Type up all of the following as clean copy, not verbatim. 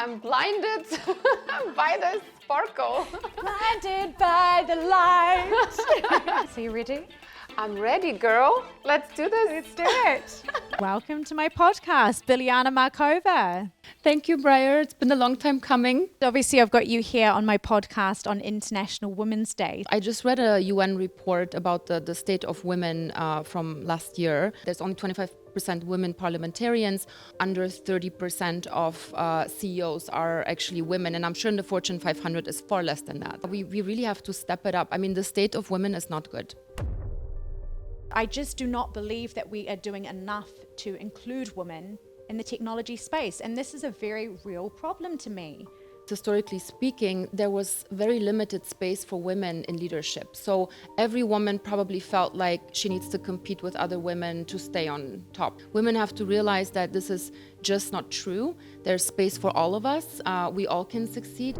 I'm blinded by the sparkle. Blinded by the light. So you ready? I'm ready, girl. Let's do this. Let's do it. Welcome to my podcast, Biljana Markova. Thank you, Briar. It's been a long time coming. Obviously, I've got you here on my podcast on International Women's Day. I just read a UN report about the state of women from last year. There's only 25% women parliamentarians. Under 30% of CEOs are actually women. And I'm sure in the Fortune 500 is far less than that. We really have to step it up. I mean, the state of women is not good. I just do not believe that we are doing enough to include women in the technology space. And this is a very real problem to me. Historically speaking, there was very limited space for women in leadership. So every woman probably felt like she needs to compete with other women to stay on top. Women have to realize that this is just not true. There's space for all of us. We all can succeed.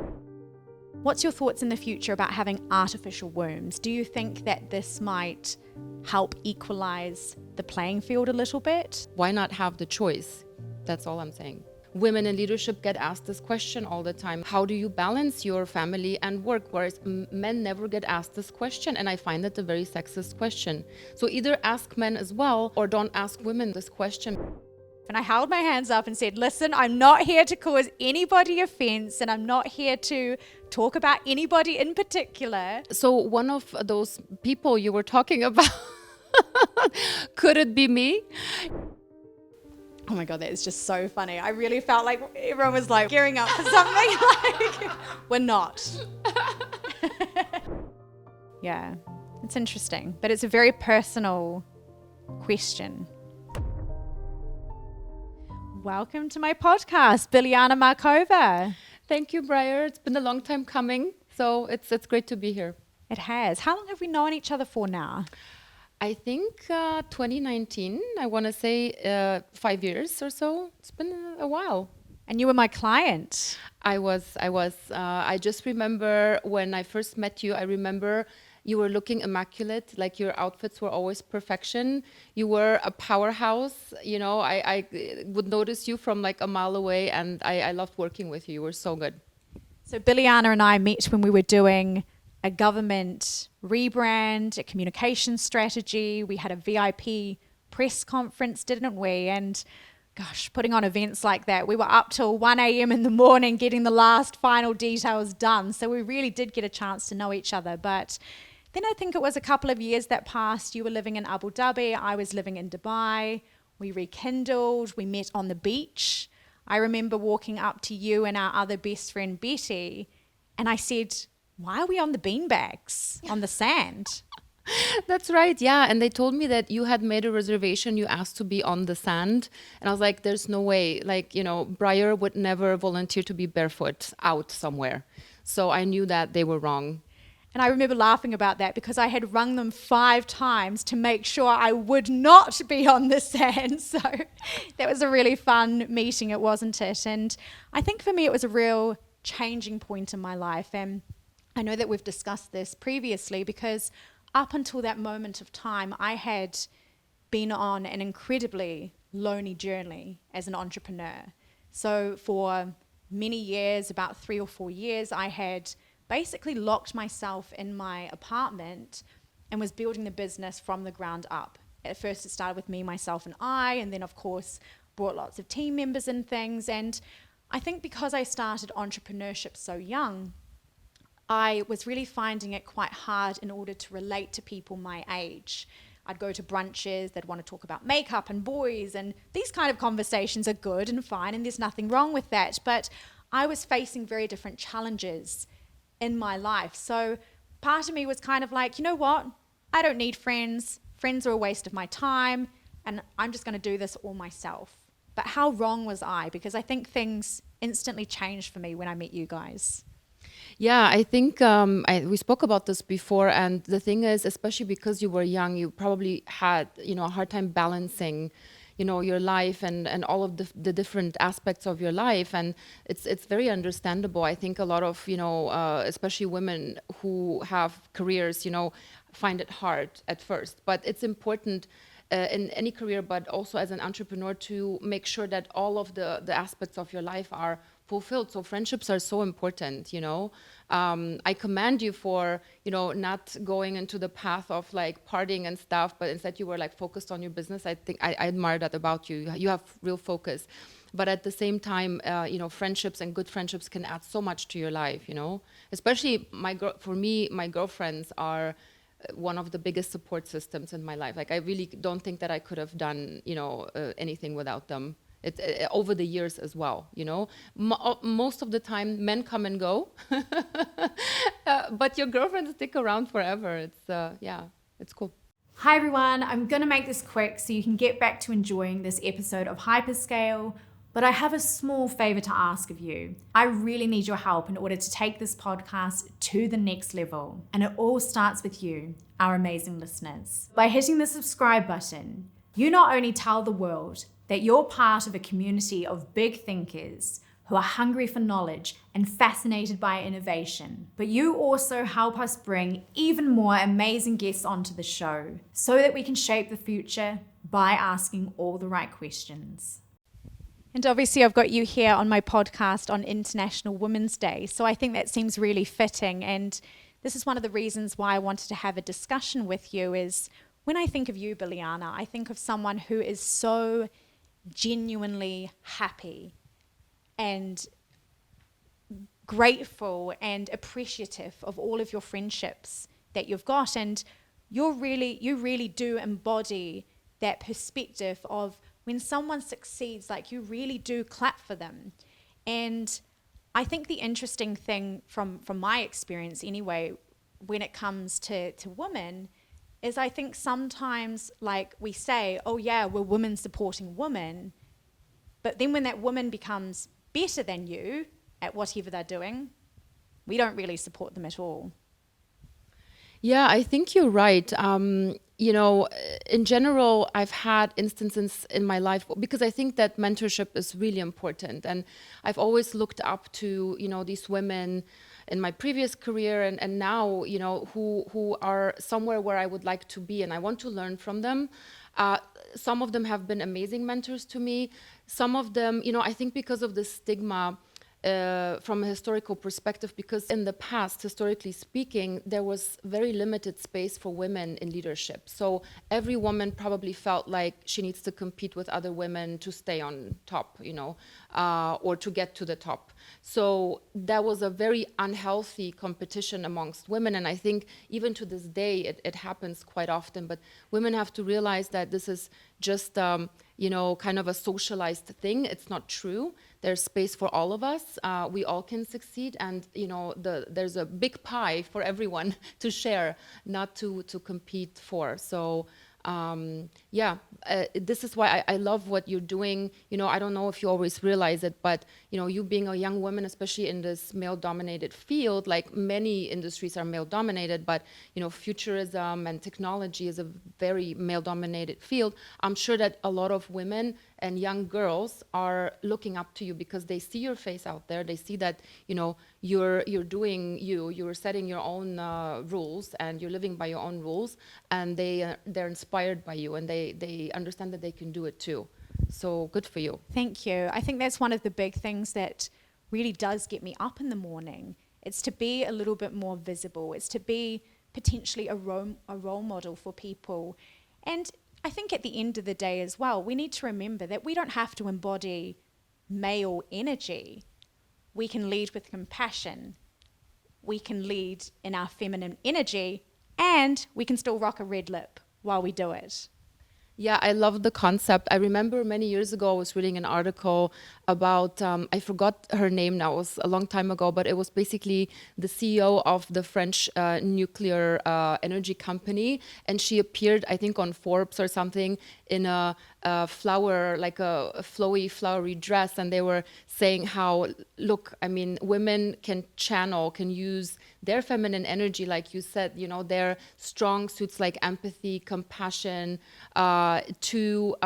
What's your thoughts in the future about having artificial wombs? Do you think that this might help equalize the playing field a little bit? Why not have the choice? That's all I'm saying. Women in leadership get asked this question all the time. How do you balance your family and work? Whereas men never get asked this question, and I find it a very sexist question. So either ask men as well, or don't ask women this question. And I held my hands up and said, listen, I'm not here to cause anybody offense, and I'm not here to talk about anybody in particular. So one of those people you were talking about, could it be me? Oh my God, that is just so funny. I really felt like everyone was like gearing up for something. Like, we're not. Yeah, it's interesting, but it's a very personal question. Welcome to my podcast, Biljana Markova. Thank you, Briar. It's been a long time coming, so it's great to be here. It has. How long have we known each other for now? I think 2019, I want to say 5 years or so. It's been a while. And you were my client. I was. I just remember when I first met you, I remember you were looking immaculate, like your outfits were always perfection. You were a powerhouse. You know, I would notice you from like a mile away, and I loved working with you. You were so good. So Biljana and I met when we were doing a government rebrand, a communication strategy. We had a VIP press conference, didn't we? And gosh, putting on events like that, we were up till 1 a.m. in the morning getting the last final details done. So we really did get a chance to know each other. But then I think it was a couple of years that passed. You were living in Abu Dhabi. I was living in Dubai. We rekindled. We met on the beach. I remember walking up to you and our other best friend, Betty, and I said, why are we on the beanbags on the sand? That's right, yeah. And they told me that you had made a reservation. You asked to be on the sand. And I was like, there's no way. Like, you know, Briar would never volunteer to be barefoot out somewhere. So I knew that they were wrong. And I remember laughing about that because I had rung them 5 times to make sure I would not be on the sand. So that was a really fun meeting, it wasn't it? And I think for me, it was a real changing point in my life. And I know that we've discussed this previously because up until that moment of time, I had been on an incredibly lonely journey as an entrepreneur. So for many years, about 3 or 4 years, I had basically locked myself in my apartment and was building the business from the ground up. At first it started with me, myself, and I, and then of course brought lots of team members and things. And I think because I started entrepreneurship so young, I was really finding it quite hard in order to relate to people my age. I'd go to brunches, they'd want to talk about makeup and boys, and these kind of conversations are good and fine, and there's nothing wrong with that. But I was facing very different challenges in my life. So part of me was kind of like, you know what? I don't need friends. Friends are a waste of my time, and I'm just going to do this all myself. But how wrong was I? Because I think things instantly changed for me when I met you guys. Yeah, I think we spoke about this before, and the thing is, especially because you were young, you probably had, you know, a hard time balancing, you know, your life and all of the different aspects of your life, and it's very understandable. I think a lot of, you know, especially women who have careers, you know, find it hard at first, but it's important in any career, but also as an entrepreneur, to make sure that all of the aspects of your life are fulfilled. So friendships are so important, you know. I commend you for, you know, not going into the path of like partying and stuff, but instead you were like focused on your business. I think I admire that about you. You have real focus. But at the same time, you know, friendships and good friendships can add so much to your life, you know. Especially for me, my girlfriends are one of the biggest support systems in my life. Like I really don't think that I could have done, you know, anything without them. Over the years as well, you know. Most of the time, men come and go, but your girlfriends stick around forever. It's cool. Hi everyone, I'm going to make this quick so you can get back to enjoying this episode of Hyperscale, but I have a small favor to ask of you. I really need your help in order to take this podcast to the next level, and it all starts with you, our amazing listeners. By hitting the subscribe button, you not only tell the world that you're part of a community of big thinkers who are hungry for knowledge and fascinated by innovation, but you also help us bring even more amazing guests onto the show so that we can shape the future by asking all the right questions. And obviously I've got you here on my podcast on International Women's Day, so I think that seems really fitting, and this is one of the reasons why I wanted to have a discussion with you. Is when I think of you, Biljana, I think of someone who is so genuinely happy and grateful and appreciative of all of your friendships that you've got, and you really do embody that perspective of when someone succeeds, like you really do clap for them. And I think the interesting thing from my experience anyway, when it comes to women, is I think sometimes like we say, oh yeah, we're women supporting women, but then when that woman becomes better than you at whatever they're doing, we don't really support them at all. Yeah, I think you're right. You know, in general, I've had instances in my life because I think that mentorship is really important. And I've always looked up to, you know, these women in my previous career and now, you know, who are somewhere where I would like to be, and I want to learn from them. Some of them have been amazing mentors to me. Some of them, you know, I think because of the stigma from a historical perspective, because in the past, historically speaking, there was very limited space for women in leadership. So every woman probably felt like she needs to compete with other women to stay on top, you know, or to get to the top. So that was a very unhealthy competition amongst women. And I think even to this day, it happens quite often. But women have to realize that this is just, you know, kind of a socialized thing. It's not true. There's space for all of us. We all can succeed. And, you know, there's a big pie for everyone to share, not to compete for. So, this is why I love what you're doing. You know, I don't know if you always realize it, but, you know, you being a young woman, especially in this male-dominated field, like many industries are male-dominated, but, you know, futurism and technology is a very male-dominated field. I'm sure that a lot of women and young girls are looking up to you because they see your face out there. They see that, you know, you're doing you're setting your own rules and you're living by your own rules, and they're inspired by you, and they understand that they can do it too. So good for you. Thank you. I think that's one of the big things that really does get me up in the morning. It's to be a little bit more visible. It's to be potentially a role model for people. And I think at the end of the day as well, we need to remember that we don't have to embody male energy. We can lead with compassion. We can lead in our feminine energy, and we can still rock a red lip while we do it. Yeah, I love the concept. I remember many years ago, I was reading an article about, I forgot her name now, it was a long time ago, but it was basically the CEO of the French nuclear energy company. And she appeared, I think, on Forbes or something in a flower, like a flowy, flowery dress. And they were saying how, look, I mean, women can use their feminine energy, like you said, you know, their strong suits like empathy, compassion, to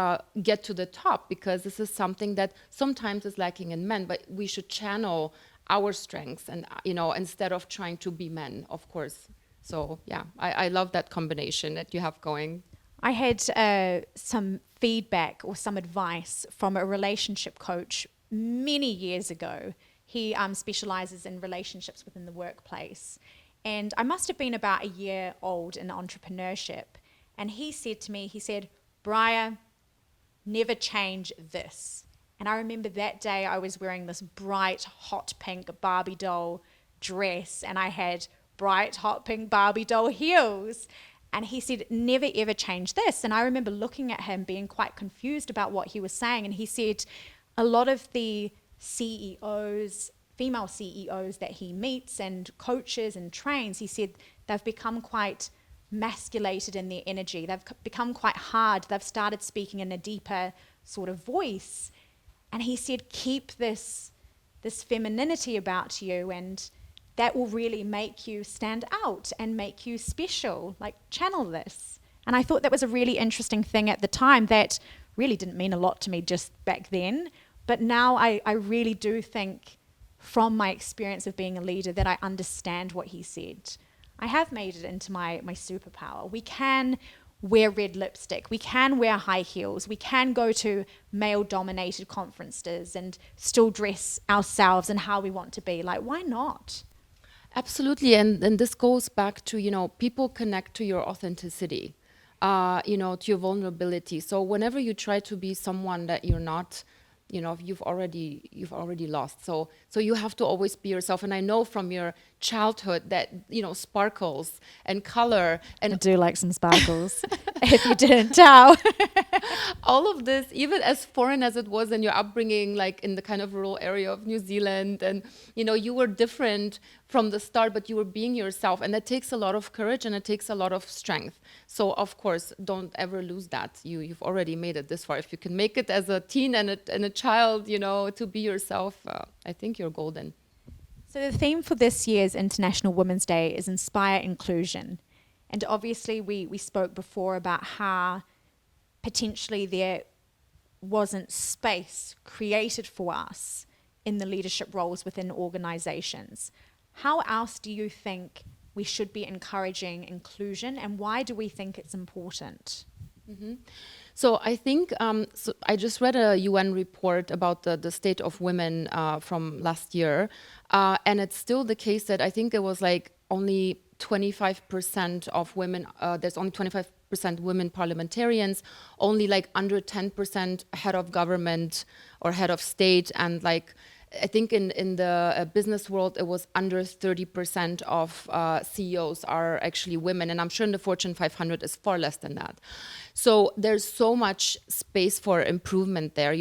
get to the top, because this is something that sometimes is lacking in men, but we should channel our strengths and, you know, instead of trying to be men, of course. So yeah, I love that combination that you have going. I had some feedback or some advice from a relationship coach many years ago. He specializes in relationships within the workplace. And I must have been about a year old in entrepreneurship. And he said to me, he said, Briar, never change this. And I remember that day I was wearing this bright, hot pink Barbie doll dress, and I had bright, hot pink Barbie doll heels. And he said, never ever change this. And I remember looking at him being quite confused about what he was saying. And he said, a lot of the CEOs, female CEOs that he meets and coaches and trains, he said they've become quite masculated in their energy. They've become quite hard. They've started speaking in a deeper sort of voice. And he said, keep this femininity about you, and that will really make you stand out and make you special. Like, channel this. And I thought that was a really interesting thing at the time that really didn't mean a lot to me just back then. But now I really do think, from my experience of being a leader, that I understand what he said. I have made it into my superpower. We can wear red lipstick. We can wear high heels. We can go to male-dominated conferences and still dress ourselves and how we want to be. Like, why not? Absolutely. And this goes back to, people connect to your authenticity, to your vulnerability. So whenever you try to be someone that you're not, you've already lost. So you have to always be yourself. And I know from your childhood that, sparkles and color. And I do like some sparkles, if you didn't tell. All of this, even as foreign as it was in your upbringing, like in the kind of rural area of New Zealand, and you were different from the start, but you were being yourself, and that takes a lot of courage and it takes a lot of strength. So of course, don't ever lose that. You've already made it this far. If you can make it as a teen and a child, to be yourself, I think you're golden. So the theme for this year's International Women's Day is Inspire Inclusion. And obviously we spoke before about how potentially there wasn't space created for us in the leadership roles within organizations. How else do you think we should be encouraging inclusion, and why do we think it's important? Mm-hmm. So I think, I just read a UN report about the state of women from last year, and it's still the case that I think it was like only 25% of women, there's only 25% women parliamentarians, only like under 10% head of government or head of state, and like I think in the business world, it was under 30% of CEOs are actually women. And I'm sure in the Fortune 500 is far less than that. So there's so much space for improvement there,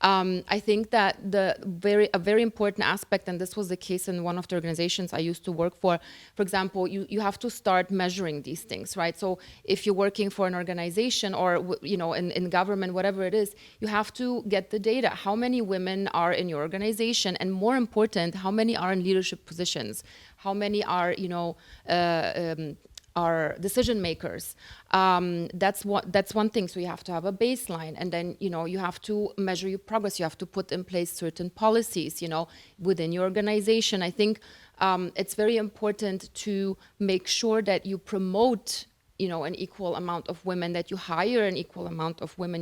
I think that a very important aspect, and this was the case in one of the organizations I used to work for example, you have to start measuring these things, right? So if you're working for an organization or, in government, whatever it is, you have to get the data. How many women are in your organization? And more important, how many are in leadership positions? How many are, are decision makers? That's one thing. So you have to have a baseline, and then you have to measure your progress. You have to put in place certain policies, within your organization. I think it's very important to make sure that you promote an equal amount of women, that you hire an equal amount of women,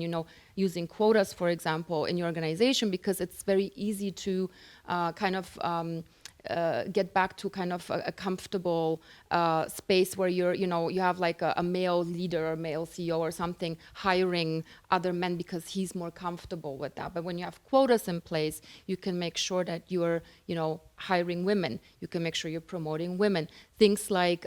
using quotas, for example, in your organization, because it's very easy to get back to kind of a comfortable space where you have like a male leader or male CEO or something hiring other men because he's more comfortable with that. But when you have quotas in place, you can make sure that you're, hiring women. You can make sure you're promoting women. Things like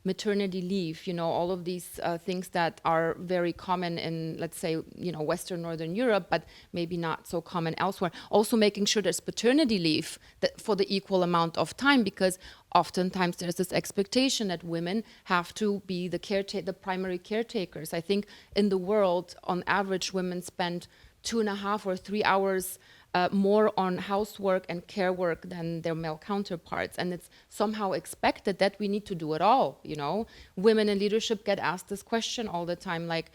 maternity leave, all of these things that are very common in, let's say, Western Northern Europe, but maybe not so common elsewhere. Also making sure there's paternity leave for the equal amount of time, because oftentimes there's this expectation that women have to be the primary caretakers. I think in the world, on average, women spend 2.5 or 3 hours more on housework and care work than their male counterparts. And it's somehow expected that we need to do it all, Women in leadership get asked this question all the time, like,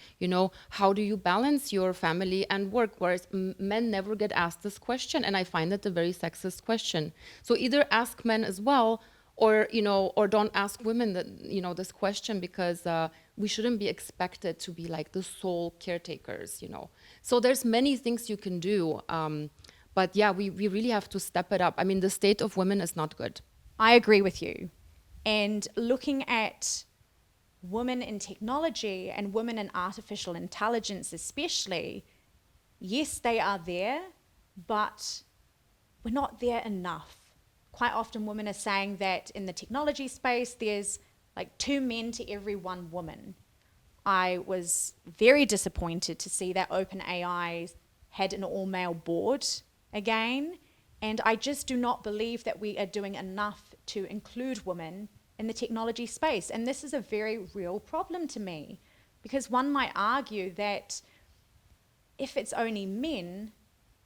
how do you balance your family and work? Whereas men never get asked this question. And I find it a very sexist question. So either ask men as well, or don't ask women this question, because we shouldn't be expected to be like the sole caretakers, So there's many things you can do, But yeah, we really have to step it up. I mean, the state of women is not good. I agree with you. And looking at women in technology and women in artificial intelligence especially, yes, they are there, but we're not there enough. Quite often women are saying that in the technology space, there's like 2 men to every 1 woman. I was very disappointed to see that OpenAI had an all-male board again, and I just do not believe that we are doing enough to include women in the technology space. And this is a very real problem to me, because one might argue that if it's only men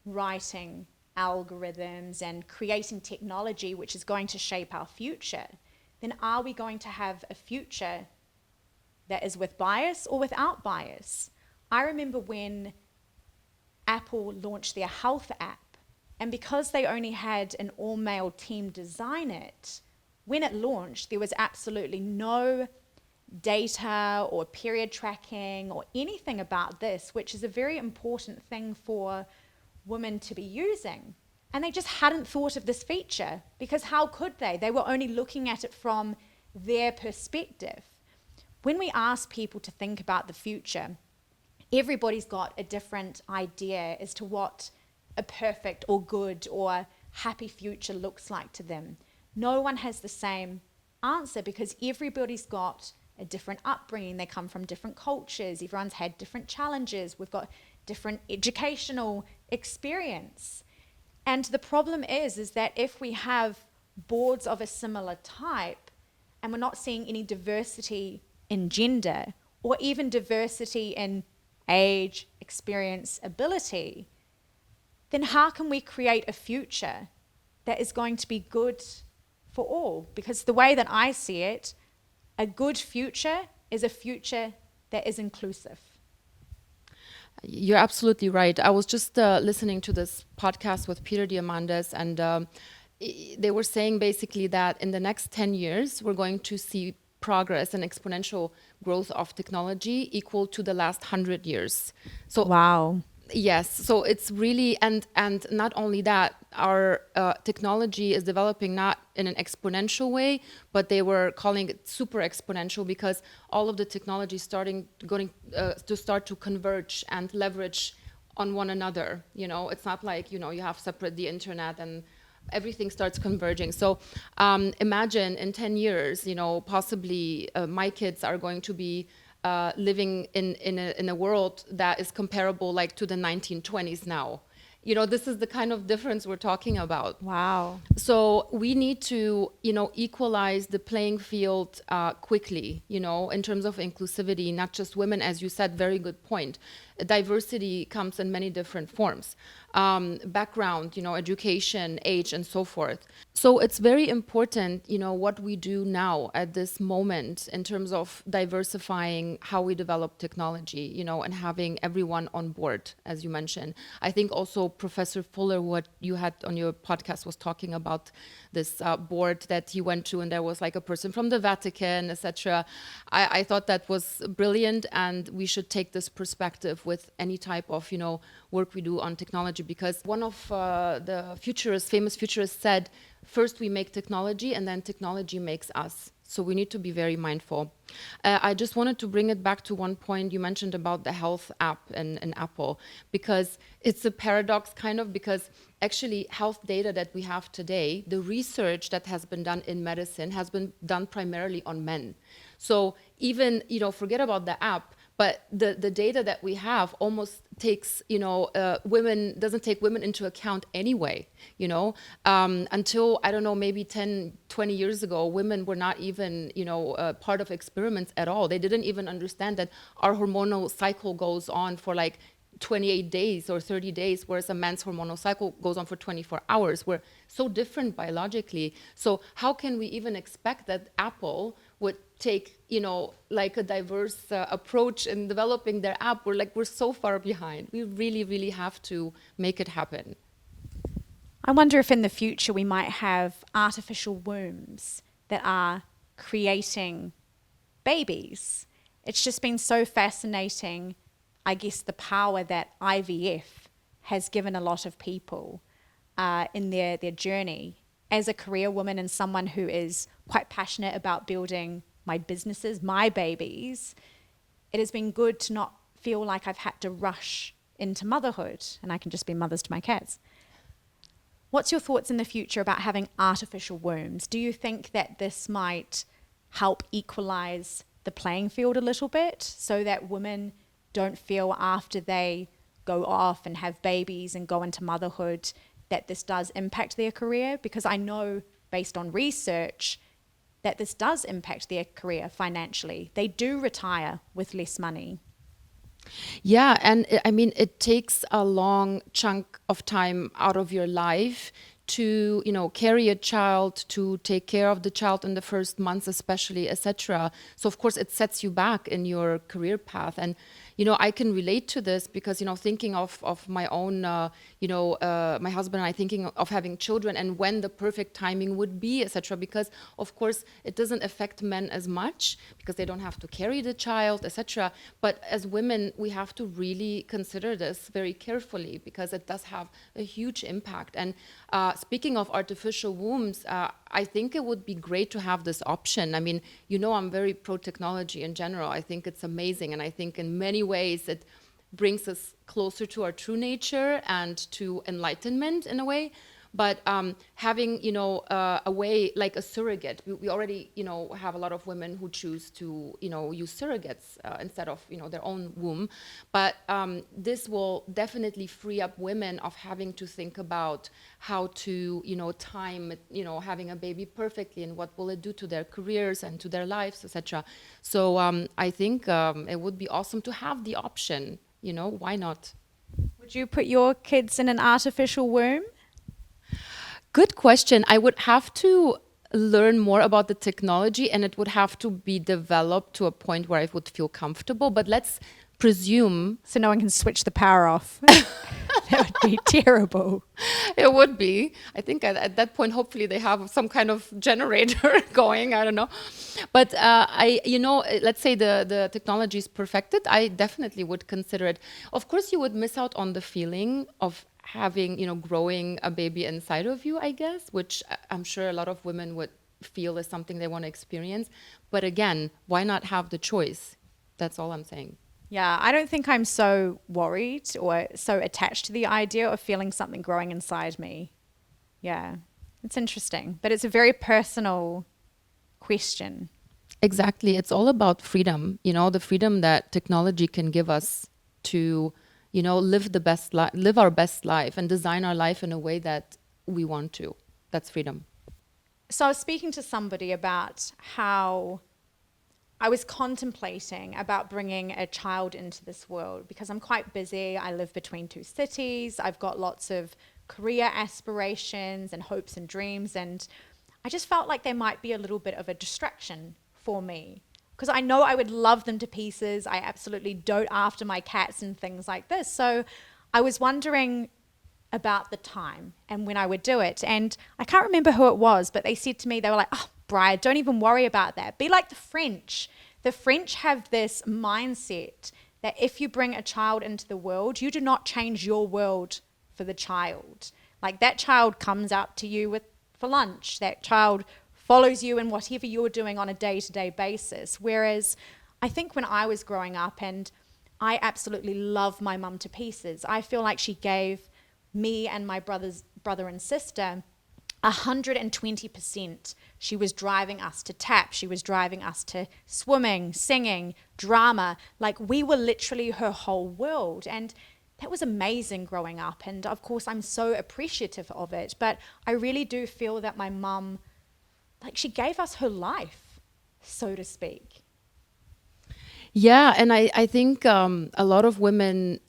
writing algorithms and creating technology which is going to shape our future, then are we going to have a future that is with bias or without bias? I remember when Apple launched their health app, and because they only had an all-male team design it, when it launched, there was absolutely no data or period tracking or anything about this, which is a very important thing for women to be using. And they just hadn't thought of this feature, because how could they? They were only looking at it from their perspective. When we ask people to think about the future, everybody's got a different idea as to what a perfect or good or happy future looks like to them. No one has the same answer, because everybody's got a different upbringing. They come from different cultures. Everyone's had different challenges. We've got different educational experience. And the problem is that if we have boards of a similar type and we're not seeing any diversity in gender or even diversity in age, experience, ability, then how can we create a future that is going to be good for all? Because the way that I see it, a good future is a future that is inclusive. You're absolutely right. I was just listening to this podcast with Peter Diamandis, and they were saying basically that in the next 10 years, we're going to see progress and exponential growth of technology equal to the last 100 years. So wow. Yes, so it's really, and not only that, our technology is developing not in an exponential way, but they were calling it super exponential, because all of the technology going to start to converge and leverage on one another. You know, it's not like, you know, you have separate the internet and everything starts converging. So imagine in 10 years, you know, possibly my kids are going to be living in a world that is comparable like to the 1920s now. You know, this is the kind of difference we're talking about. Wow. So we need to, you know, equalize the playing field quickly, you know, in terms of inclusivity, not just women, as you said, very good point. Diversity comes in many different forms. Background, you know, education, age, and so forth. So it's very important, you know, what we do now at this moment in terms of diversifying how we develop technology, you know, and having everyone on board, as you mentioned. I think also Professor Fuller, what you had on your podcast, was talking about this board that he went to, and there was like a person from the Vatican, etc. I thought that was brilliant, and we should take this perspective with any type of, you know, work we do on technology, because one of the futurists, famous futurists, said, first we make technology and then technology makes us. So we need to be very mindful. I just wanted to bring it back to one point you mentioned about the health app in Apple, because it's a paradox kind of, because actually health data that we have today, the research that has been done in medicine has been done primarily on men. So even, you know, forget about the app, but the data that we have almost takes, you know, doesn't take women into account anyway, you know, until, I don't know, maybe 10, 20 years ago, women were not even, you know, part of experiments at all. They didn't even understand that our hormonal cycle goes on for like 28 days or 30 days, whereas a man's hormonal cycle goes on for 24 hours. We're so different biologically. So how can we even expect that Apple would take, you know, like a diverse approach in developing their app? We're so far behind. We really, really have to make it happen. I wonder if in the future we might have artificial wombs that are creating babies. It's just been so fascinating, I guess, the power that IVF has given a lot of people. in their journey. As a career woman and someone who is quite passionate about building my businesses, my babies, it has been good to not feel like I've had to rush into motherhood and I can just be mothers to my cats. What's your thoughts in the future about having artificial wombs? Do you think that this might help equalize the playing field a little bit so that women don't feel after they go off and have babies and go into motherhood that this does impact their career? Because I know based on research that this does impact their career financially. They do retire with less money. Yeah, and I mean, it takes a long chunk of time out of your life to, carry a child, to take care of the child in the first months, especially, etc. So of course, it sets you back in your career path. And I can relate to this because thinking of my own, my husband and I thinking of having children and when the perfect timing would be, etc. Because of course, it doesn't affect men as much because they don't have to carry the child, etc. But as women, we have to really consider this very carefully because it does have a huge impact. And speaking of artificial wombs, I think it would be great to have this option. I mean, I'm very pro technology in general. I think it's amazing. And I think in many ways it brings us closer to our true nature and to enlightenment in a way. But having, a way like a surrogate, we already, have a lot of women who choose to, use surrogates instead of, their own womb. But this will definitely free up women of having to think about how to, time, having a baby perfectly and what will it do to their careers and to their lives, etc. So I think it would be awesome to have the option, why not? Would you put your kids in an artificial womb? Good question. I would have to learn more about the technology and it would have to be developed to a point where I would feel comfortable. But let's presume. So no one can switch the power off. That would be terrible. It would be. I think at that point, hopefully they have some kind of generator going. I don't know. But let's say the technology is perfected. I definitely would consider it. Of course, you would miss out on the feeling of having, growing a baby inside of you, I guess, which I'm sure a lot of women would feel is something they want to experience. But again, why not have the choice? That's all I'm saying. Yeah, I don't think I'm so worried or so attached to the idea of feeling something growing inside me. Yeah, it's interesting, but it's a very personal question. Exactly. It's all about freedom, the freedom that technology can give us to live our best life and design our life in a way that we want to. That's freedom. So I was speaking to somebody about how I was contemplating about bringing a child into this world because I'm quite busy. I live between two cities. I've got lots of career aspirations and hopes and dreams. And I just felt like they might be a little bit of a distraction for me. Because I know I would love them to pieces. I absolutely dote after my cats and things like this. So I was wondering about the time and when I would do it. And I can't remember who it was, but they said to me, they were like, oh, Brian, don't even worry about that. Be like the French. The French have this mindset that if you bring a child into the world, you do not change your world for the child. Like that child comes out to you for lunch. That child follows you in whatever you're doing on a day-to-day basis. Whereas I think when I was growing up, and I absolutely love my mum to pieces, I feel like she gave me and my brother and sister 120%. She was driving us to tap. She was driving us to swimming, singing, drama. Like we were literally her whole world. And that was amazing growing up. And of course, I'm so appreciative of it. But I really do feel that my mum, like she gave us her life, so to speak. Yeah, and I think a lot of women,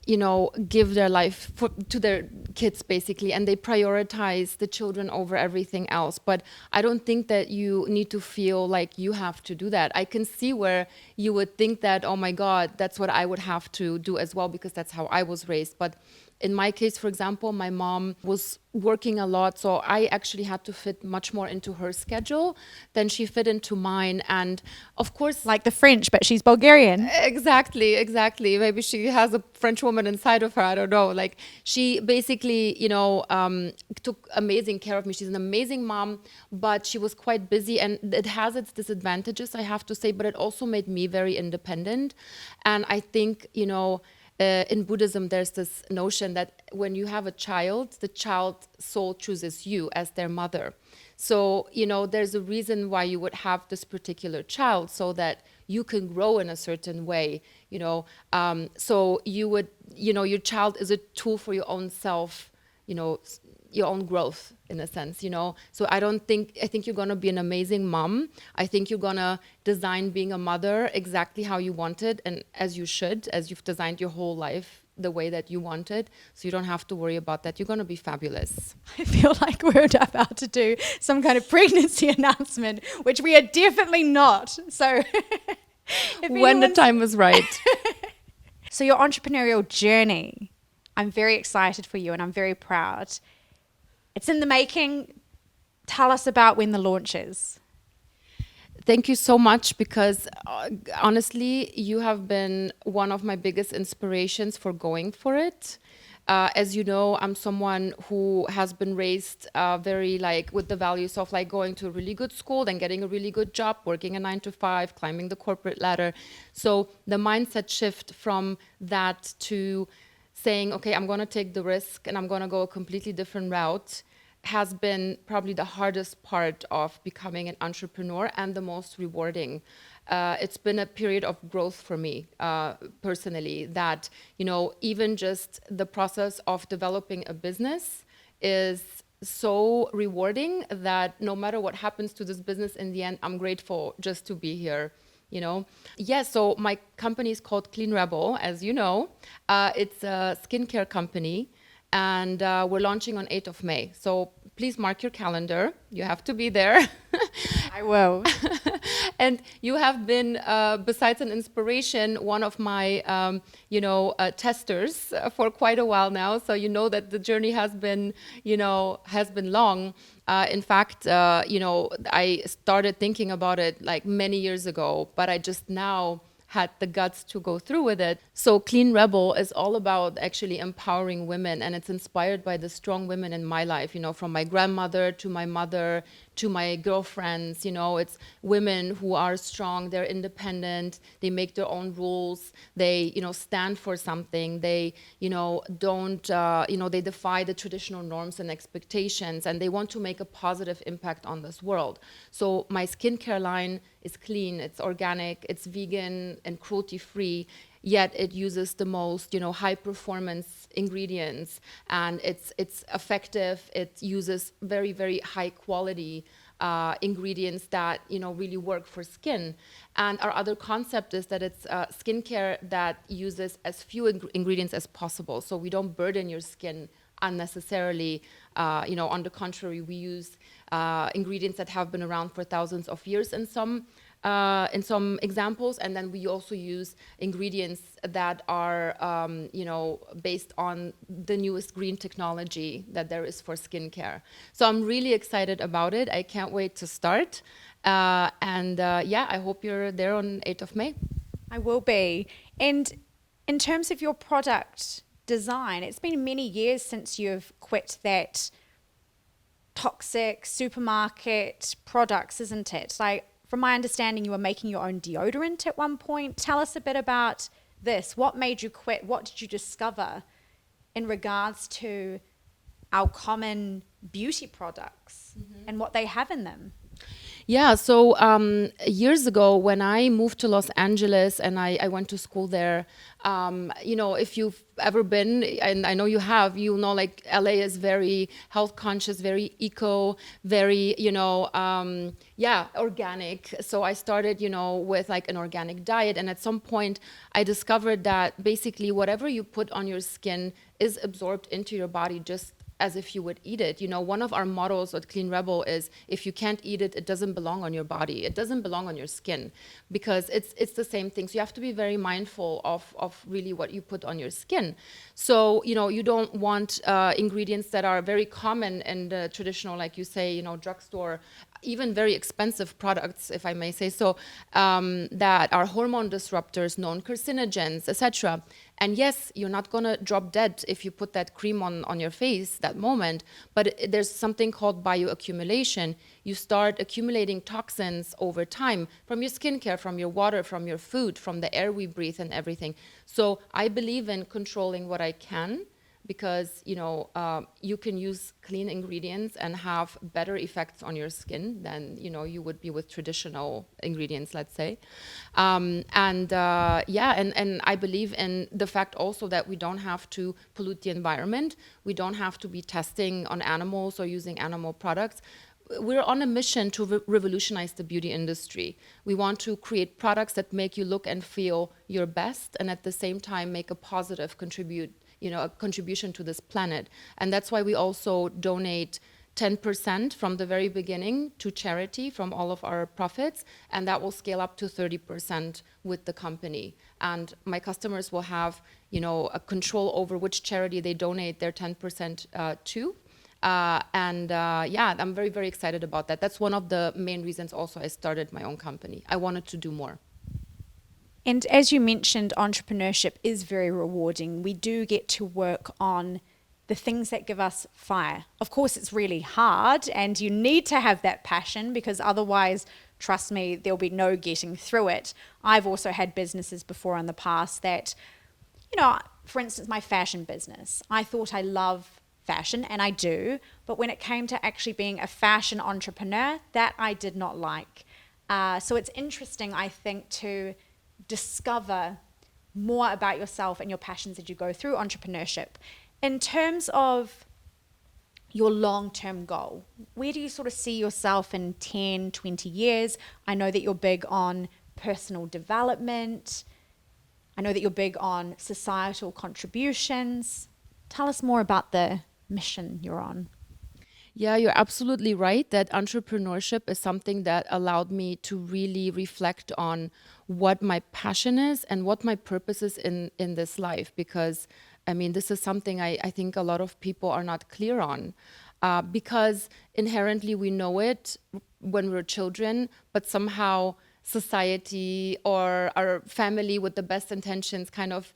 give their life to their kids basically, and they prioritize the children over everything else. But I don't think that you need to feel like you have to do that. I can see where you would think that, oh my God, that's what I would have to do as well, because that's how I was raised. But In my case, for example, my mom was working a lot, so I actually had to fit much more into her schedule than she fit into mine. And of course, Like the French, but she's Bulgarian. exactly. Maybe she has a French woman inside of her. I don't know. Like she basically, took amazing care of me. She's an amazing mom, but she was quite busy, and it has its disadvantages, I have to say, but it also made me very independent. And I think, in Buddhism, there's this notion that when you have a child, the child soul chooses you as their mother. So, there's a reason why you would have this particular child, so that you can grow in a certain way, so you would, your child is a tool for your own self, your own growth in a sense, So I think you're going to be an amazing mom. I think you're going to design being a mother exactly how you want it, and as you should, as you've designed your whole life the way that you want it. So you don't have to worry about that. You're going to be fabulous. I feel like we're about to do some kind of pregnancy announcement, which we are definitely not. So when the time is right. So your entrepreneurial journey, I'm very excited for you and I'm very proud. It's in the making. Tell us about when the launch is. Thank you so much, because honestly, you have been one of my biggest inspirations for going for it. As you know, I'm someone who has been raised very with the values of going to a really good school, then getting a really good job, working a 9 to 5, climbing the corporate ladder. So the mindset shift from that to saying, okay, I'm going to take the risk and I'm going to go a completely different route has been probably the hardest part of becoming an entrepreneur and the most rewarding. It's been a period of growth for me personally, that, even just the process of developing a business is so rewarding that no matter what happens to this business in the end, I'm grateful just to be here. So my company is called Clean Rebel, as you know. It's a skincare company, and we're launching on 8th of May. So please mark your calendar. You have to be there. I will. And you have been, besides an inspiration, one of my, testers for quite a while now. So you know that the journey has been long. In fact, I started thinking about it many years ago, but I just now had the guts to go through with it. So Clean Rebel is all about actually empowering women, and it's inspired by the strong women in my life, from my grandmother to my mother to my girlfriends. It's women who are strong, they're independent, they make their own rules, they, stand for something, they, don't, they defy the traditional norms and expectations, and they want to make a positive impact on this world. So my skincare line is clean, it's organic, it's vegan and cruelty-free, yet it uses the most, high performance ingredients, and it's effective. It uses very, very high quality ingredients that, really work for skin. And our other concept is that it's skincare that uses as few ingredients as possible. So we don't burden your skin unnecessarily. On the contrary, we use ingredients that have been around for thousands of years in some examples, and then we also use ingredients that are, based on the newest green technology that there is for skincare. So I'm really excited about it. I can't wait to start. I hope you're there on 8th of May. I will be. And in terms of your product design, it's been many years since you've quit that toxic supermarket products, isn't it? From my understanding, you were making your own deodorant at one point. Tell us a bit about this. What made you quit? What did you discover in regards to our common beauty products and what they have in them? Yeah, so years ago when I moved to Los Angeles and I went to school there, if you've ever been, and I know you have, LA is very health conscious, very eco, very, organic. So I started, with an organic diet. And at some point I discovered that basically whatever you put on your skin is absorbed into your body just as if you would eat it. You know, one of our mottos at Clean Rebel is, if you can't eat it, it doesn't belong on your body. It doesn't belong on your skin, because it's the same thing. So you have to be very mindful of really what you put on your skin. So, you know, you don't want ingredients that are very common in the traditional, like you say, you know, drugstore, even very expensive products, if I may say so, that are hormone disruptors, known carcinogens, etc. And yes, you're not going to drop dead if you put that cream on your face that moment, but there's something called bioaccumulation. You start accumulating toxins over time from your skincare, from your water, from your food, from the air we breathe and everything. So I believe in controlling what I can, because, you know, you can use clean ingredients and have better effects on your skin than, you know, you would be with traditional ingredients, let's say. And I believe in the fact also that we don't have to pollute the environment. We don't have to be testing on animals or using animal products. We're on a mission to revolutionize the beauty industry. We want to create products that make you look and feel your best, and at the same time make a positive contribution to this planet. And that's why we also donate 10% from the very beginning to charity from all of our profits, and that will scale up to 30% with the company. And my customers will have, you know, a control over which charity they donate their 10% to. I'm very, very excited about that. That's one of the main reasons also I started my own company. I wanted to do more. And as you mentioned, entrepreneurship is very rewarding. We do get to work on the things that give us fire. Of course, it's really hard, and you need to have that passion, because otherwise, trust me, there'll be no getting through it. I've also had businesses before in the past that, you know, for instance, my fashion business. I thought I love fashion, and I do, but when it came to actually being a fashion entrepreneur, that I did not like. So it's interesting, I think, to discover more about yourself and your passions as you go through entrepreneurship. In terms of your long-term goal, where do you sort of see yourself in 10, 20 years? I know that you're big on personal development. I know that you're big on societal contributions. Tell us more about the mission you're on. Yeah, you're absolutely right that entrepreneurship is something that allowed me to really reflect on what my passion is and what my purpose is in this life. Because, I mean, this is something I think a lot of people are not clear on. Because inherently we know it when we're children, but somehow society or our family with the best intentions kind of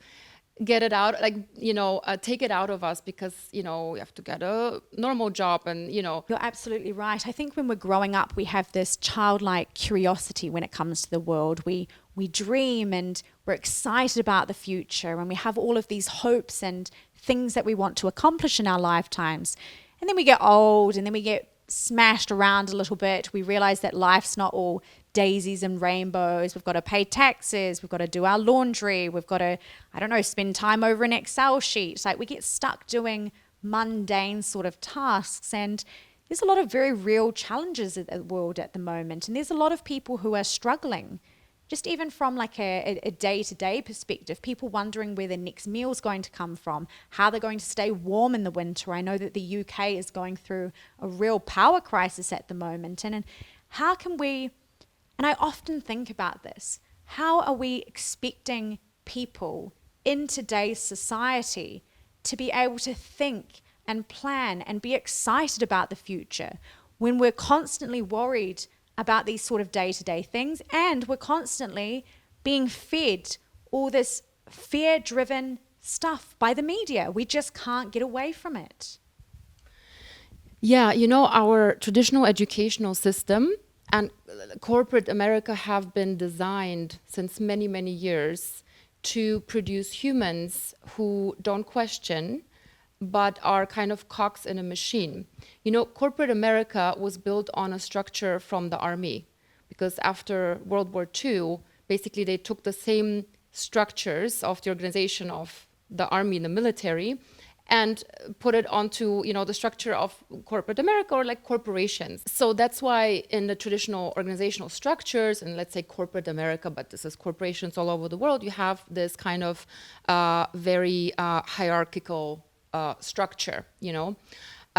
get it out, like, you know, take it out of us, because, you know, we have to get a normal job and, you know. You're absolutely right. I think when we're growing up, we have this childlike curiosity when it comes to the world. We dream, and we're excited about the future, and we have all of these hopes and things that we want to accomplish in our lifetimes. And then we get old, and then we get smashed around a little bit. We realize that life's not all daisies and rainbows. We've got to pay taxes. We've got to do our laundry. We've got to, I don't know, spend time over an Excel sheet. Like, we get stuck doing mundane sort of tasks. And there's a lot of very real challenges in the world at the moment. And there's a lot of people who are struggling, just even from like a day-to-day perspective, people wondering where their next meal is going to come from, how they're going to stay warm in the winter. I know that the UK is going through a real power crisis at the moment. And how can we, and I often think about this, how are we expecting people in today's society to be able to think and plan and be excited about the future when we're constantly worried about these sort of day-to-day things, and we're constantly being fed all this fear-driven stuff by the media? We just can't get away from it. Yeah, you know, our traditional educational system and corporate America have been designed since many, many years to produce humans who don't question, but are kind of cogs in a machine. You know, corporate America was built on a structure from the army, because after World War II, basically they took the same structures of the organization of the army and the military and put it onto, you know, the structure of corporate America, or like corporations. So that's why in the traditional organizational structures, and let's say corporate America, but this is corporations all over the world, you have this kind of very hierarchical structure, you know.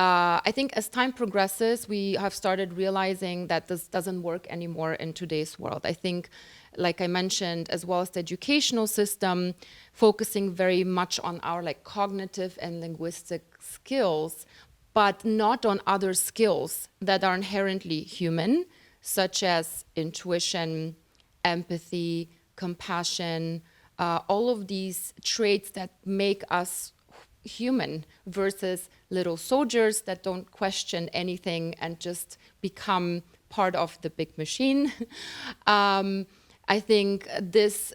I think as time progresses, we have started realizing that this doesn't work anymore in today's world. I think, like I mentioned, as well as the educational system, focusing very much on our like cognitive and linguistic skills, but not on other skills that are inherently human, such as intuition, empathy, compassion, all of these traits that make us human, versus little soldiers that don't question anything and just become part of the big machine. I think this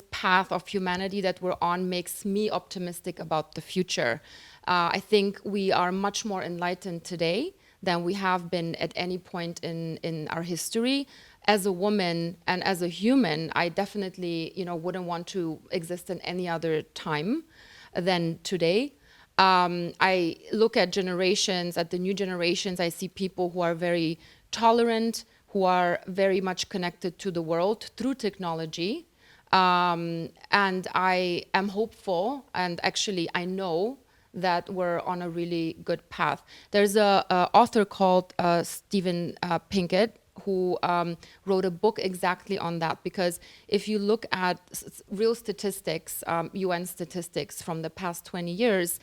path of humanity that we're on makes me optimistic about the future. I think we are much more enlightened today than we have been at any point in our history. As a woman and as a human, I definitely, wouldn't want to exist in any other time than today. I look at generations, at the new generations, I see people who are very tolerant, who are very much connected to the world through technology. And I am hopeful, and actually I know that we're on a really good path. There's a author called Stephen Pinkett, who wrote a book exactly on that, because if you look at real statistics, UN statistics from the past 20 years,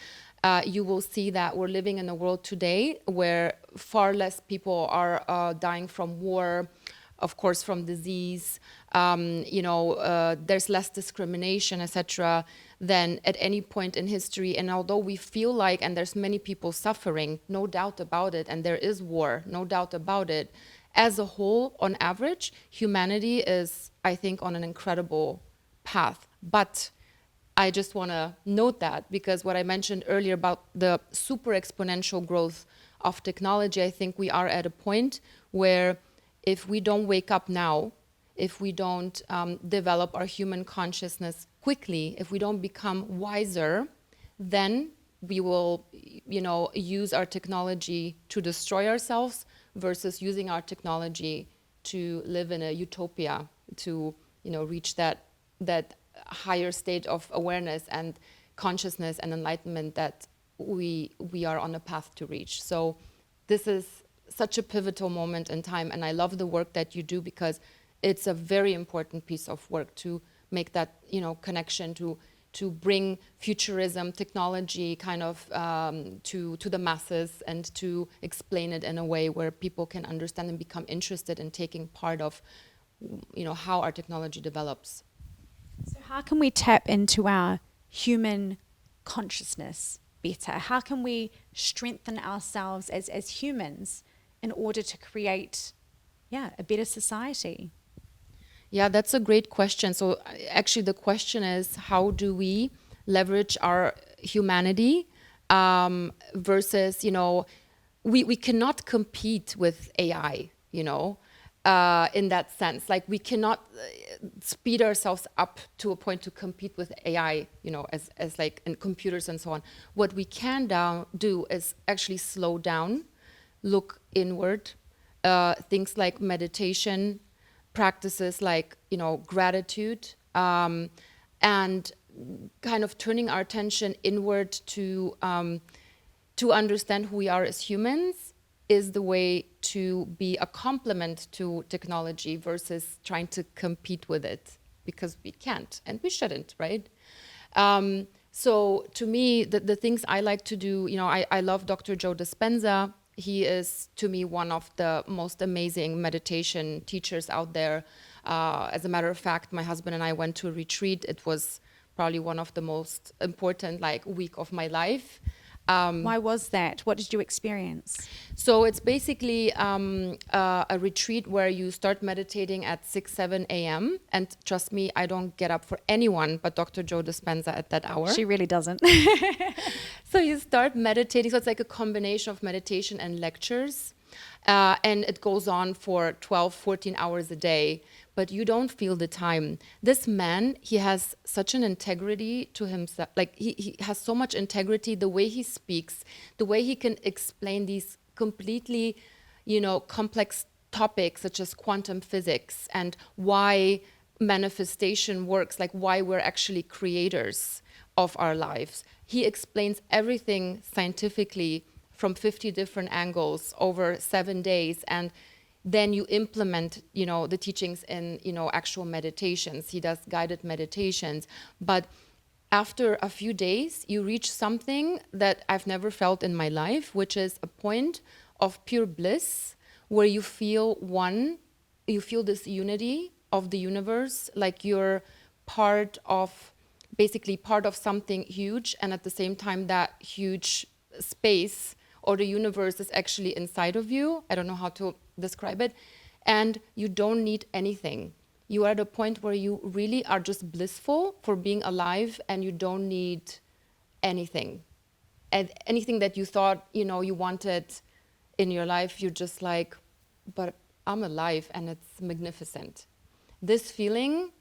you will see that we're living in a world today where far less people are dying from war, of course, from disease, there's less discrimination, etc., than at any point in history. And although we feel like, and there's many people suffering, no doubt about it, and there is war, no doubt about it, as a whole, on average, humanity is, I think, on an incredible path. But I just want to note that, because what I mentioned earlier about the super exponential growth of technology, I think we are at a point where if we don't wake up now, if we don't develop our human consciousness quickly, if we don't become wiser, then we will, use our technology to destroy ourselves versus using our technology to live in a utopia, to, reach that higher state of awareness and consciousness and enlightenment that we are on a path to reach. So this is such a pivotal moment in time, and I love the work that you do, because it's a very important piece of work to make that, connection, to bring futurism, technology kind of to the masses, and to explain it in a way where people can understand and become interested in taking part of, how our technology develops. So how can we tap into our human consciousness better? How can we strengthen ourselves as humans in order to create, a better society? Yeah, that's a great question. So actually the question is, how do we leverage our humanity versus, we cannot compete with AI, in that sense. Like, we cannot speed ourselves up to a point to compete with AI, as like in computers and so on. What we can do is actually slow down, look inward, things like meditation, practices like, gratitude, and kind of turning our attention inward to understand who we are as humans is the way to be a complement to technology versus trying to compete with it, because we can't and we shouldn't, right? So to me, the things I like to do, I love Dr. Joe Dispenza. He is, to me, one of the most amazing meditation teachers out there. As a matter of fact, my husband and I went to a retreat. It was probably one of the most important week of my life. Why was that? What did you experience? So it's basically a retreat where you start meditating at 6, 7 a.m. And trust me, I don't get up for anyone but Dr. Joe Dispenza at that hour. She really doesn't. So you start meditating. So it's like a combination of meditation and lectures. And it goes on for 12, 14 hours a day, but you don't feel the time. This man, he has such an integrity to himself. Like, he has so much integrity, the way he speaks, the way he can explain these completely, complex topics such as quantum physics and why manifestation works, like why we're actually creators of our lives. He explains everything scientifically from 50 different angles over 7 days, and then you implement, the teachings in, actual meditations. He does guided meditations. But after a few days, you reach something that I've never felt in my life, which is a point of pure bliss where you feel one, you feel this unity of the universe, like you're basically part of something huge, and at the same time that huge space or the universe is actually inside of you. I don't know how to describe it. And you don't need anything. You are at a point where you really are just blissful for being alive, and you don't need anything. And anything that you thought, you wanted in your life, you're just like, but I'm alive, and it's magnificent. This feeling,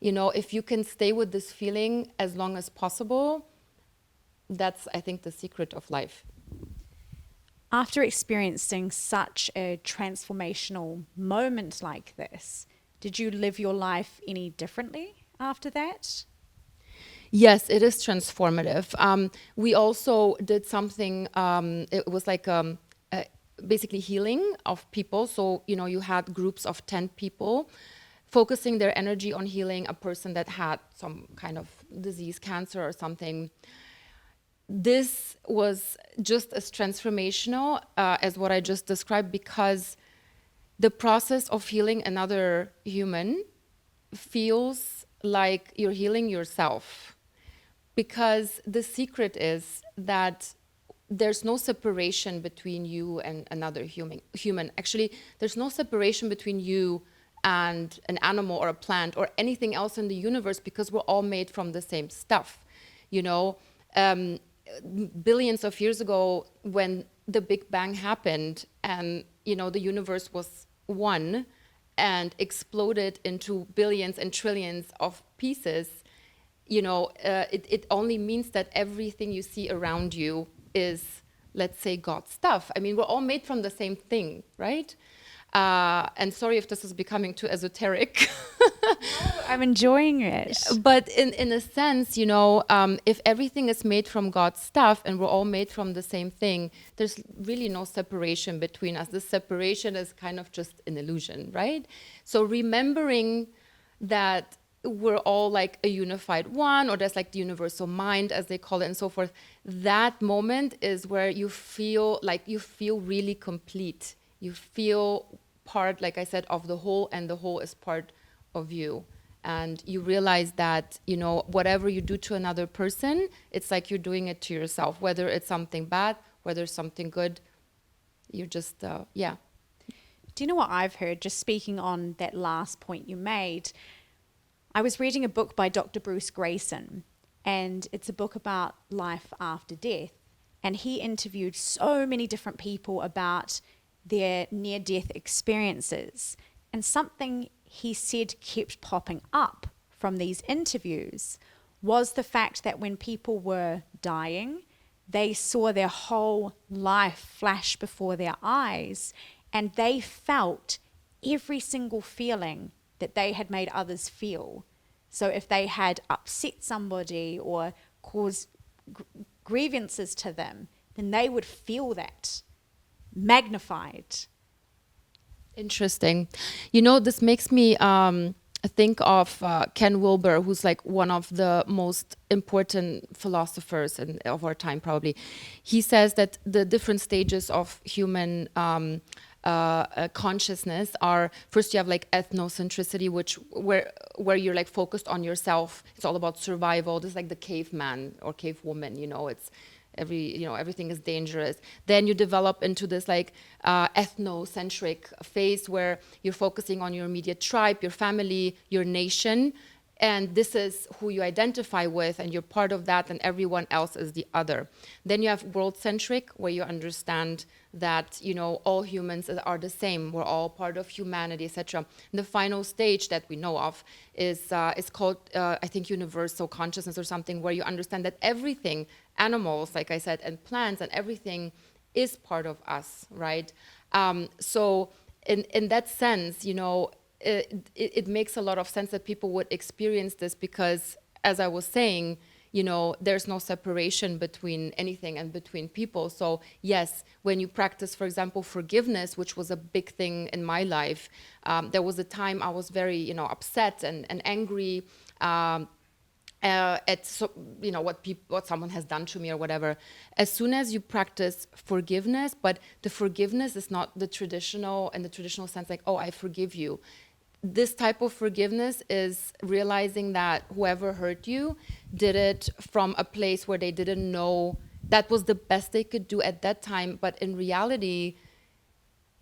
if you can stay with this feeling as long as possible, that's, I think, the secret of life. After experiencing such a transformational moment like this, did you live your life any differently after that? Yes, it is transformative. We also did something, it was like basically healing of people. So, you had groups of 10 people focusing their energy on healing a person that had some kind of disease, cancer or something. This was just as transformational as what I just described, because the process of healing another human feels like you're healing yourself. Because the secret is that there's no separation between you and another human. Actually, there's no separation between you and an animal or a plant or anything else in the universe, because we're all made from the same stuff. Billions of years ago, when the Big Bang happened and the universe was one and exploded into billions and trillions of pieces, it only means that everything you see around you is, let's say, God's stuff. I mean, we're all made from the same thing, right? And sorry if this is becoming too esoteric. I'm enjoying it. But in a sense, if everything is made from God's stuff and we're all made from the same thing, there's really no separation between us. The separation is kind of just an illusion, right? So remembering that we're all like a unified one, or there's like the universal mind, as they call it, and so forth, that moment is where you feel really complete. You feel part, like I said, of the whole, and the whole is part of you. And you realize that, whatever you do to another person, it's like you're doing it to yourself, whether it's something bad, whether it's something good. You're just, yeah. Do you know what I've heard, just speaking on that last point you made? I was reading a book by Dr. Bruce Greyson, and it's a book about life after death. And he interviewed so many different people about their near-death experiences. And something he said kept popping up from these interviews was the fact that when people were dying, they saw their whole life flash before their eyes, and they felt every single feeling that they had made others feel. So if they had upset somebody or caused grievances to them, then they would feel that magnified. Interesting. This makes me think of Ken Wilber, who's like one of the most important philosophers of our time, probably. He says that the different stages of human consciousness are, first you have like ethnocentricity, where you're like focused on yourself. It's all about survival. This is like the caveman or cavewoman, it's everything is dangerous. Then you develop into this like ethnocentric phase where you're focusing on your immediate tribe, your family, your nation, and this is who you identify with, and you're part of that, and everyone else is the other. Then you have world-centric, where you understand that all humans are the same. We're all part of humanity, etc. The final stage that we know of is called, I think, universal consciousness or something, where you understand that everything, animals, like I said, and plants, and everything is part of us, right? So in that sense, it makes a lot of sense that people would experience this, because, as I was saying, there's no separation between anything and between people. So yes, when you practice, for example, forgiveness, which was a big thing in my life, there was a time I was very, upset and angry. What someone has done to me or whatever. As soon as you practice forgiveness, but the forgiveness is not in the traditional sense, like, oh, I forgive you. This type of forgiveness is realizing that whoever hurt you did it from a place where they didn't know that was the best they could do at that time. But in reality,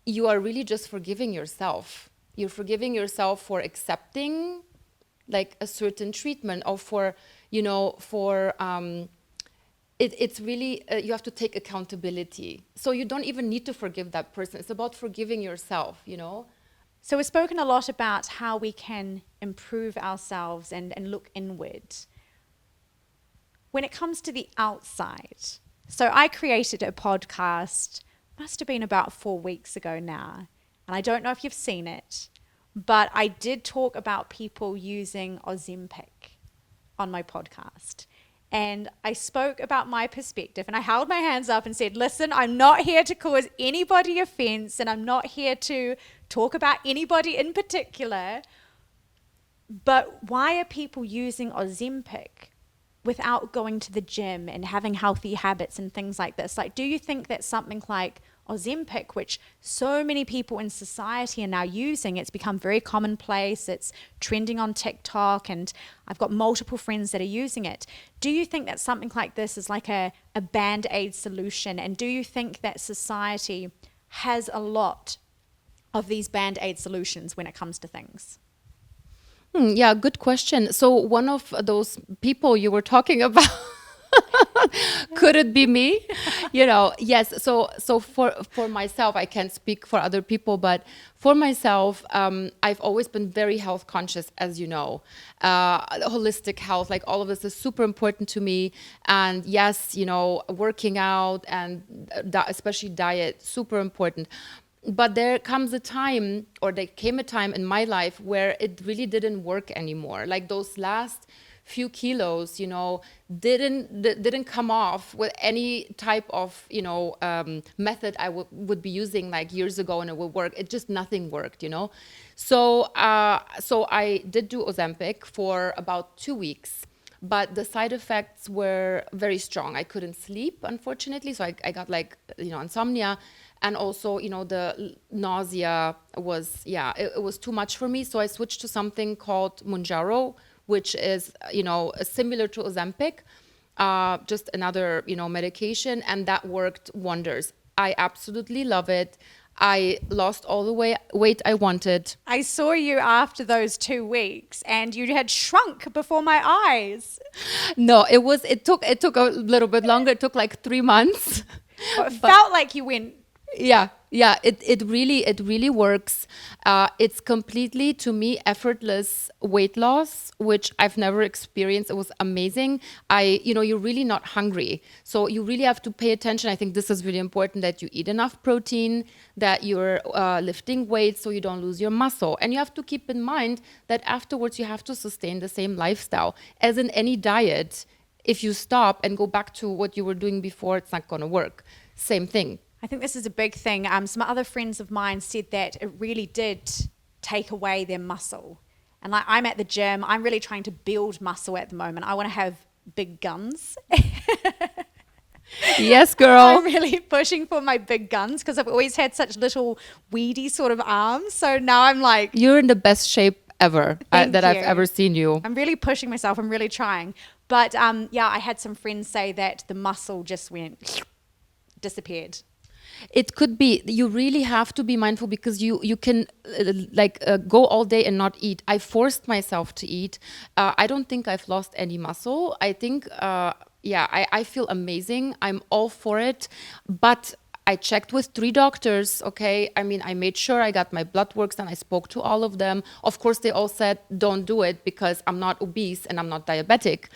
you are really just forgiving yourself. You're forgiving yourself for accepting like a certain treatment, or it's really, you have to take accountability. So you don't even need to forgive that person. It's about forgiving yourself, So we've spoken a lot about how we can improve ourselves and look inward. When it comes to the outside, so I created a podcast, must have been about 4 weeks ago now, and I don't know if you've seen it, but I did talk about people using Ozempic on my podcast. And I spoke about my perspective, and I held my hands up and said, listen, I'm not here to cause anybody offense, and I'm not here to talk about anybody in particular. But why are people using Ozempic without going to the gym and having healthy habits and things like this? Like, do you think that something like Ozempic, which so many people in society are now using, it's become very commonplace, it's trending on TikTok, and I've got multiple friends that are using it. Do you think that something like this is like a band-aid solution? And do you think that society has a lot of these band-aid solutions when it comes to things? Yeah, good question. So one of those people you were talking about, could it be me? Yes. So for myself, I can't speak for other people, but for myself, I've always been very health conscious, as you know. Holistic health, like all of this is super important to me. And yes, working out and especially diet, super important. But there came a time in my life where it really didn't work anymore. Like those last few kilos, didn't come off with any type of, method I would be using like years ago, and it would work. It just, nothing worked, So I did do Ozempic for about 2 weeks, but the side effects were very strong. I couldn't sleep, unfortunately. So I got like, insomnia. And also, the nausea was, it was too much for me. So I switched to something called Mounjaro, which is, similar to Ozempic, just another, medication. And that worked wonders. I absolutely love it. I lost all the weight I wanted. I saw you after those 2 weeks and you had shrunk before my eyes. No, it took a little bit longer. It took like 3 months. Well, it felt like you went. Yeah, it really works. It's completely, to me, effortless weight loss, which I've never experienced. It was amazing. You're really not hungry. So you really have to pay attention. I think this is really important, that you eat enough protein, that you're lifting weights so you don't lose your muscle. And you have to keep in mind that afterwards you have to sustain the same lifestyle. As in any diet, if you stop and go back to what you were doing before, it's not going to work. Same thing. I think this is a big thing. Some other friends of mine said that it really did take away their muscle. And like, I'm at the gym, I'm really trying to build muscle at the moment. I want to have big guns. Yes, girl. I'm really pushing for my big guns because I've always had such little weedy sort of arms. So now I'm like... You're in the best shape ever I've ever seen you. I'm really pushing myself. I'm really trying. But I had some friends say that the muscle just disappeared. It could be. You really have to be mindful, because you can go all day and not eat. I forced myself to eat. I don't think I've lost any muscle. I think, I feel amazing. I'm all for it. But I checked with 3 doctors, okay? I mean, I made sure I got my blood works done. I spoke to all of them. Of course, they all said, don't do it, because I'm not obese and I'm not diabetic.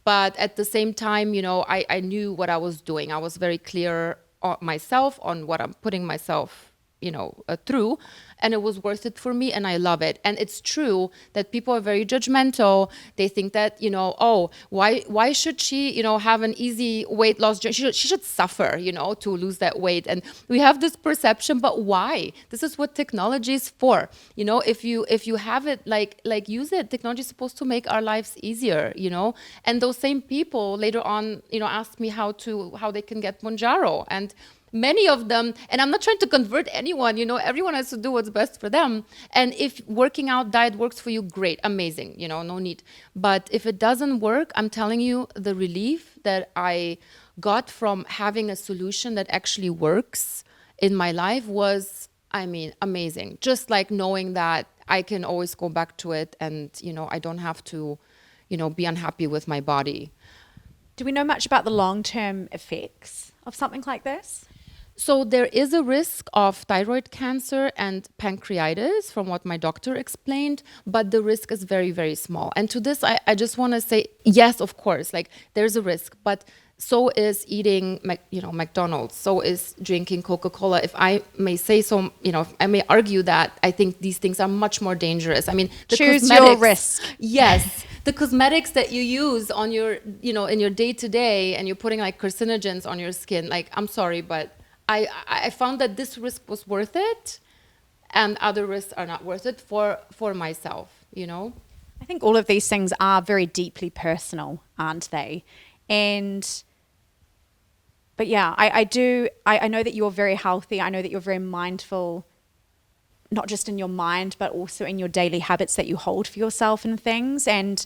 But at the same time, I knew what I was doing. I was very clear myself on what I'm putting myself through, and it was worth it for me, and I love it. And it's true that people are very judgmental. They think that, oh, why should she, have an easy weight loss journey? She should suffer, to lose that weight. And we have this perception, but why? This is what technology is for. If you have it, like use it. Technology is supposed to make our lives easier, And those same people later on, asked me how they can get Monjaro. And many of them, and I'm not trying to convert anyone, everyone has to do what's best for them. And if working out diet works for you, great, amazing, no need. But if it doesn't work, I'm telling you, the relief that I got from having a solution that actually works in my life was, amazing. Just like knowing that I can always go back to it, and, I don't have to, be unhappy with my body. Do we know much about the long-term effects of something like this? So there is a risk of thyroid cancer and pancreatitis from what my doctor explained, but the risk is very, very small. And to this, I just want to say, yes, of course, like there's a risk, but so is eating, McDonald's, so is drinking Coca-Cola. If I may say so, if I may argue that I think these things are much more dangerous. Choose your risk. Yes. The cosmetics that you use on your, in your day-to-day, and you're putting like carcinogens on your skin, like, I'm sorry, but I found that this risk was worth it, and other risks are not worth it for myself, I think all of these things are very deeply personal, aren't they? But yeah, I know that you're very healthy. I know that you're very mindful, not just in your mind, but also in your daily habits that you hold for yourself and things. And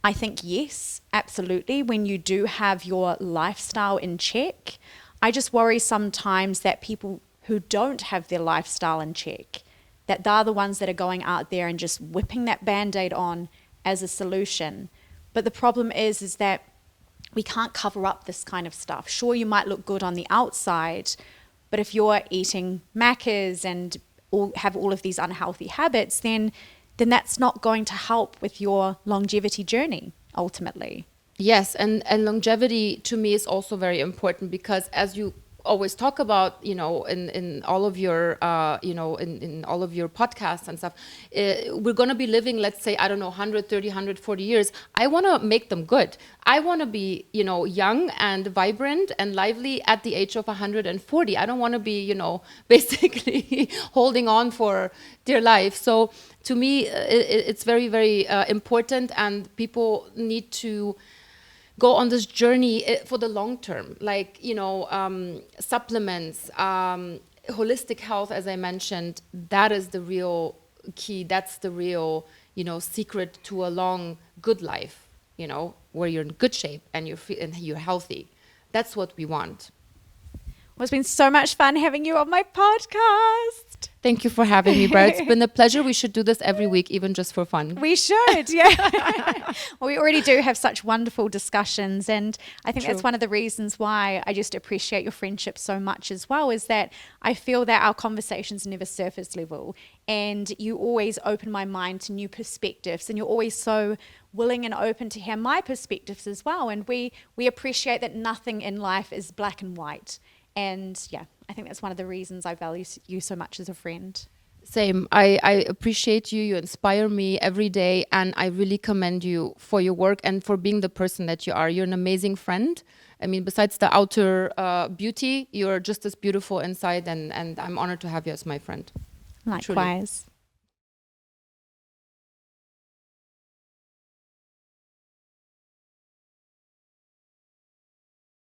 I think, yes, absolutely, when you do have your lifestyle in check, I just worry sometimes that people who don't have their lifestyle in check, that they're the ones that are going out there and just whipping that Band-Aid on as a solution. But the problem is that we can't cover up this kind of stuff. Sure, you might look good on the outside, but if you're eating Maccas and have all of these unhealthy habits, then that's not going to help with your longevity journey, ultimately. Yes, and longevity to me is also very important, because as you always talk about, in all of your, in all of your podcasts and stuff, we're going to be living, let's say, 130, 140 years. I want to make them good. I want to be, young and vibrant and lively at the age of 140. I don't want to be, basically holding on for dear life. So to me, it's very, very important, and people need to go on this journey for the long term, like, supplements, holistic health, as I mentioned. That is the real key. That's the real, secret to a long, good life, where you're in good shape and you're healthy. That's what we want. Well, it's been so much fun having you on my podcast. Thank you for having me, Brad. It's been a pleasure. We should do this every week, even just for fun. We should, yeah. Well, we already do have such wonderful discussions, and I think that's one of the reasons why I just appreciate your friendship so much as well, is that I feel that our conversations never surface level, and you always open my mind to new perspectives, and you're always so willing and open to hear my perspectives as well. And we appreciate that nothing in life is black and white. And yeah, I think that's one of the reasons I value you so much as a friend. Same. I appreciate you. You inspire me every day. And I really commend you for your work and for being the person that you are. You're an amazing friend. Besides the outer beauty, you're just as beautiful inside. And I'm honored to have you as my friend. Likewise. Truly.